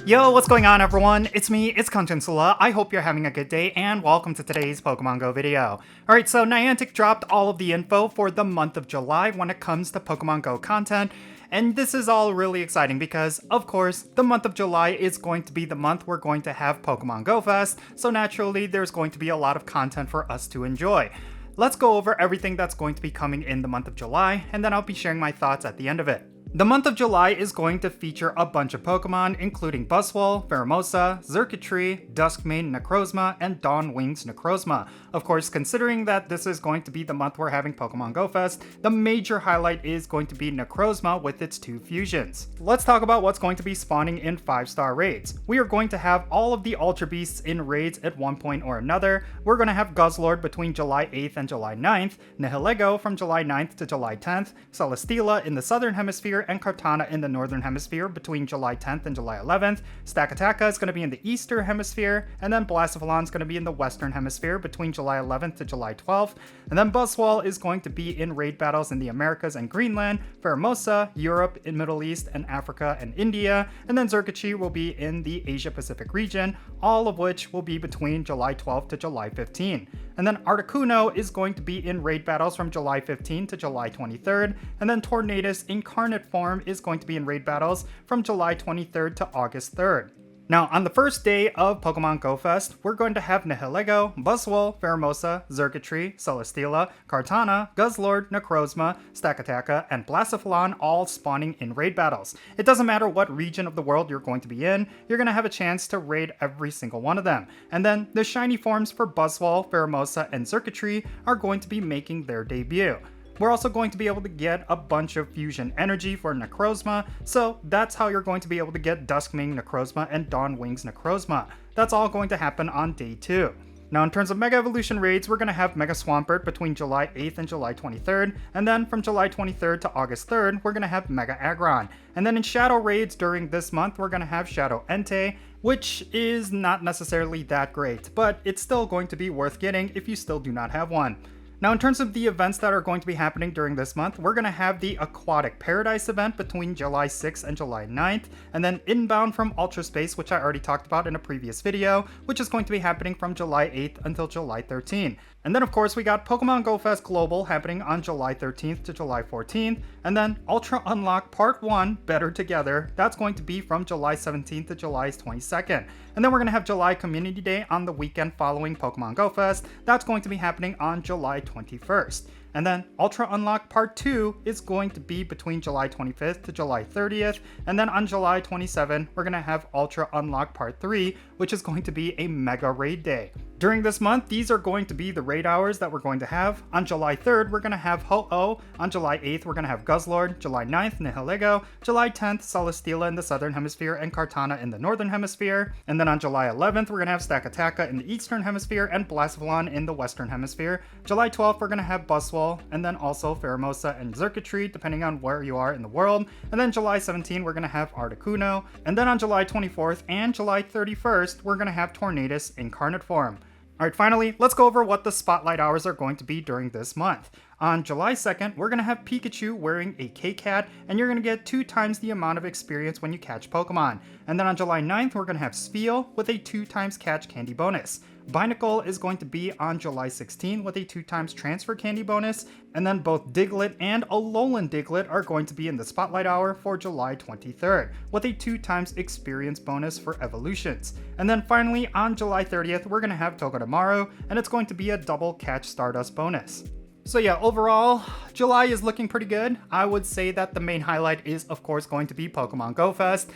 Yo, what's going on everyone? It's me, it's Jinsula. I hope you're having a good day and welcome to today's Pokemon Go video. Alright, so Niantic dropped all of the info for the month of July when it comes to Pokemon Go content. And this is all really exciting because, of course, the month of July is going to be the month we're going to have Pokémon GO Fest, so naturally there's going to be a lot of content for us to enjoy. Let's go over everything that's going to be coming in the month of July, and then I'll be sharing my thoughts at the end of it. The month of July is going to feature a bunch of Pokemon, including Buzzwole, Pheromosa, Xurkitree, Duskmane Necrozma, and Dawnwings Necrozma. Of course, considering that this is going to be the month we're having Pokemon Go Fest, the major highlight is going to be Necrozma with its 2 fusions. Let's talk about what's going to be spawning in 5-star raids. We are going to have all of the Ultra Beasts in raids at one point or another. We're going to have Guzzlord between July 8th and July 9th, Nihilego from July 9th to July 10th, Celesteela in the Southern Hemisphere, and Kartana in the Northern Hemisphere between July 10th and July 11th. Stakataka is going to be in the Eastern Hemisphere, and then Blacephalon is going to be in the Western Hemisphere between July 11th to July 12th. And then Buzzwole is going to be in raid battles in the Americas and Greenland, Pheromosa, Europe, in Middle East and Africa and India, and then Xurkitree will be in the Asia Pacific region, all of which will be between July 12th to July 15th. And then Articuno is going to be in raid battles from July 15th to July 23rd, and then Tornadus Incarnate Form is going to be in raid battles from July 23rd to August 3rd. Now, on the first day of Pokemon Go Fest, we're going to have Nihilego, Buzzwole, Pheromosa, Xurkitree, Celesteela, Kartana, Guzzlord, Necrozma, Stakataka, and Blacephalon all spawning in raid battles. It doesn't matter what region of the world you're going to be in, you're going to have a chance to raid every single one of them. And then the shiny forms for Buzzwole, Pheromosa, and Xurkitree are going to be making their debut. We're also going to be able to get a bunch of fusion energy for Necrozma, so that's how you're going to be able to get Duskmane Necrozma and Dawnwings Necrozma. That's all going to happen on day 2. Now in terms of Mega Evolution raids, we're going to have Mega Swampert between July 8th and July 23rd, and then from July 23rd to August 3rd, we're going to have Mega Aggron. And then in Shadow raids during this month, we're going to have Shadow Entei, which is not necessarily that great, but it's still going to be worth getting if you still do not have one. Now in terms of the events that are going to be happening during this month, we're going to have the Aquatic Paradise event between July 6th and July 9th, and then Inbound from Ultra Space, which I already talked about in a previous video, which is going to be happening from July 8th until July 13th. And then of course we got Pokemon Go Fest Global happening on July 13th to July 14th, and then Ultra Unlock Part 1, Better Together, that's going to be from July 17th to July 22nd. And then we're going to have July Community Day on the weekend following Pokemon Go Fest, that's going to be happening on July 21st. And then Ultra Unlock Part 2 is going to be between July 25th to July 30th, and then on July 27th, we're going to have Ultra Unlock Part 3, which is going to be a Mega Raid Day. During this month, these are going to be the raid hours that we're going to have. On July 3rd, we're going to have Ho-Oh. On July 8th, we're going to have Guzzlord. July 9th, Nihilego. July 10th, Celesteela in the Southern Hemisphere and Kartana in the Northern Hemisphere. And then on July 11th, we're going to have Stakataka in the Eastern Hemisphere and Blacephalon in the Western Hemisphere. July 12th, we're going to have Buzzwole, and then also Pheromosa and Xurkitree, depending on where you are in the world. And then July 17th, we're going to have Articuno. And then on July 24th and July 31st, we're going to have Tornadus Incarnate Form. Alright, finally, let's go over what the spotlight hours are going to be during this month. On July 2nd, we're going to have Pikachu wearing a K-Cat, and you're going to get 2 times the amount of experience when you catch Pokemon. And then on July 9th, we're going to have Spheal with a 2 times catch candy bonus. Binacle is going to be on July 16th with a 2 times transfer candy bonus, and then both Diglett and Alolan Diglett are going to be in the spotlight hour for July 23rd with a 2 times experience bonus for evolutions. And then finally on July 30th, we're going to have Togedemaru, and it's going to be a double catch Stardust bonus. So yeah, overall, July is looking pretty good. I would say that the main highlight is of course going to be Pokemon Go Fest.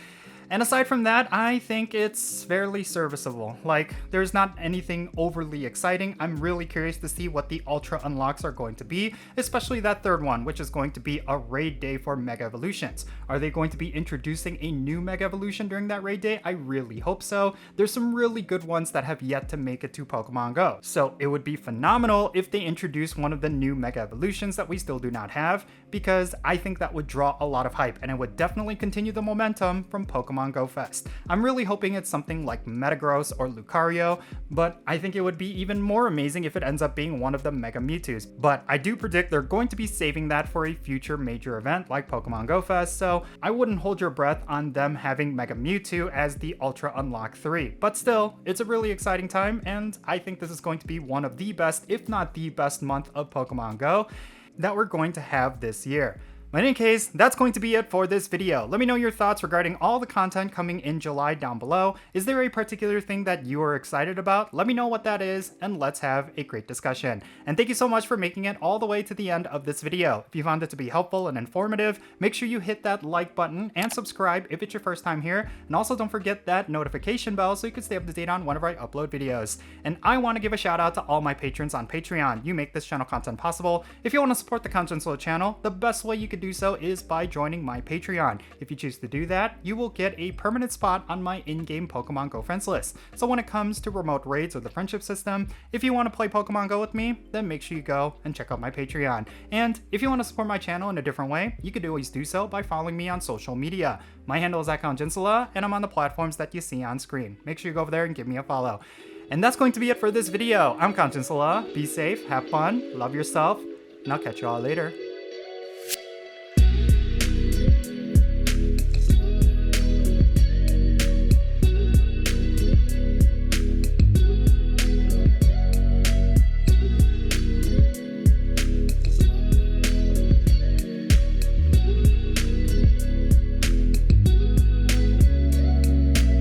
And aside from that, I think it's fairly serviceable. Like, there's not anything overly exciting. I'm really curious to see what the Ultra Unlocks are going to be, especially that third one, which is going to be a raid day for Mega Evolutions. Are they going to be introducing a new Mega Evolution during that raid day? I really hope so. There's some really good ones that have yet to make it to Pokemon Go. So it would be phenomenal if they introduce one of the new Mega Evolutions that we still do not have. because I think that would draw a lot of hype and it would definitely continue the momentum from Pokémon GO Fest. I'm really hoping it's something like Metagross or Lucario, but I think it would be even more amazing if it ends up being one of the Mega Mewtwo's. But I do predict they're going to be saving that for a future major event like Pokémon GO Fest, so I wouldn't hold your breath on them having Mega Mewtwo as the Ultra Unlock 3. But still, it's a really exciting time, and I think this is going to be one of the best, if not the best month of Pokémon Go that we're going to have this year. In any case, that's going to be it for this video. Let me know your thoughts regarding all the content coming in July down below. Is there a particular thing that you are excited about? Let me know what that is, and let's have a great discussion. And thank you so much for making it all the way to the end of this video. If you found it to be helpful and informative, make sure you hit that like button and subscribe if it's your first time here. And also don't forget that notification bell so you can stay up to date on whenever I upload videos. And I want to give a shout out to all my patrons on Patreon. You make this channel content possible. If you want to support the Jinsula channel, the best way you could do so is by joining my Patreon. If you choose to do that, you will get a permanent spot on my in-game Pokemon Go friends list. So when it comes to remote raids or the friendship system, if you want to play Pokemon Go with me, then make sure you go and check out my Patreon. And if you want to support my channel in a different way, you could always do so by following me on social media. My handle is @Jinsula, and I'm on the platforms that you see on screen. Make sure you go over there and give me a follow. And that's going to be it for this video. I'm Jinsula. Be safe, have fun, love yourself, and I'll catch you all later.